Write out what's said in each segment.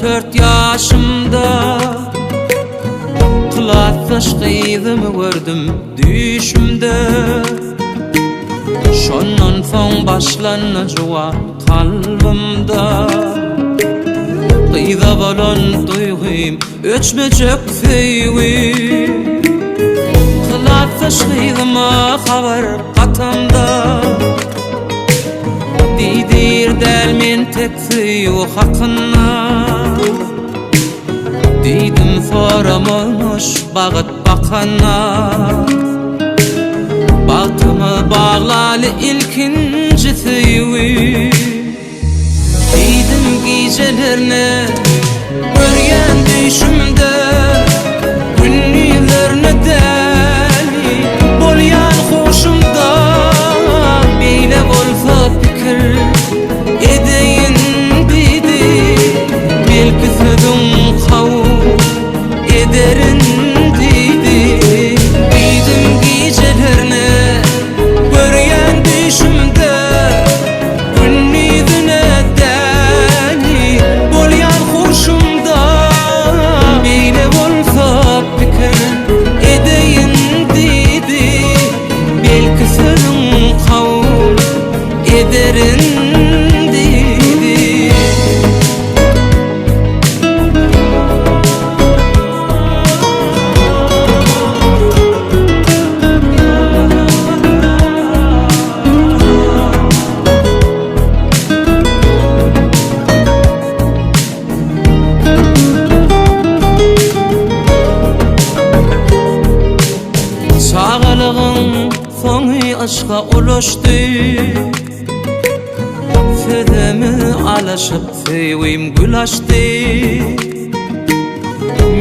14 yaşımda Kılatlaş kıydımı gördüm düşümde Şondan soň başlanajua kalbimda Kıyda bolan duygym öçmejek feýwi Kılatlaş kıydyma habar katamda Didir del men tekfi o hakkına Didim soramoş bağıt bakana Bağtımı bağlalı ilkinci tüyü Didim gecelerine görgen düşümde Günlülerine deli bolyan hoşumda Bile bolsa fikir edeyin dedi Belki sözün kavul ederin dedi Didim gecelerine görgen düşümde Günlüğüne deli bolyan hoşumda Bile bolsa fikir edeyin dedi Belki sözün kavul ederin dedi Çağalığın soňy aşka ulaşdy Fedemi alaşıp feýwim gül açdy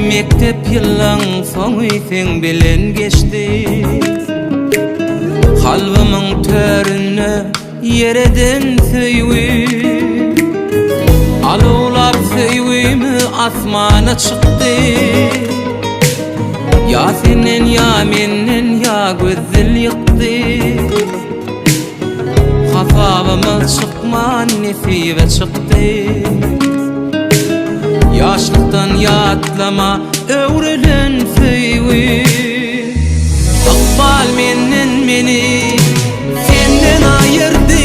Mektep ýyllaň soňy sen bilen geçdi Kalbimiň törüne yereden feýwi Alawlap feýwimi asmana çykdy Ya senden ya menden ya gözül yıktı Hasabımız çıkman nesibe çıktı Yaşlıktan yatlama öwrelen feýwi Akbal menden meni senden ayırdı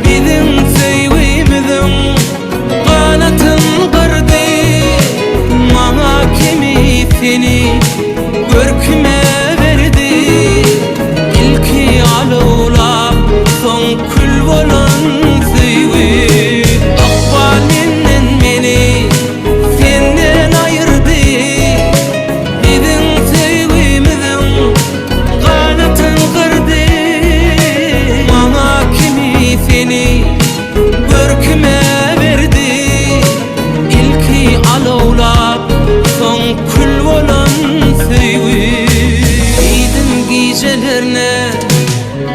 Bizim feýwimizin kanatın kırdı Mana kimi seni görküme verdi İlki alawlap soň kül bolan feýwi Akbal menden meni senden ayırdı Bizim feýwimizin kanatyn kırdı Mana kimi seni görküme verdi İlki alawlap soň kül bolan feýwi Didim gecelerine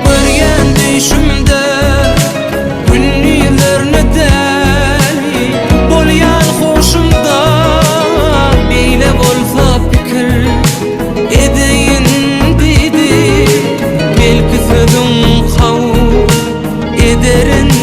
görgen düşümde Günlülerine deli bolyan hoşumda Beýle bolsa pikir edeyin dedi Belki sözün kavul ederin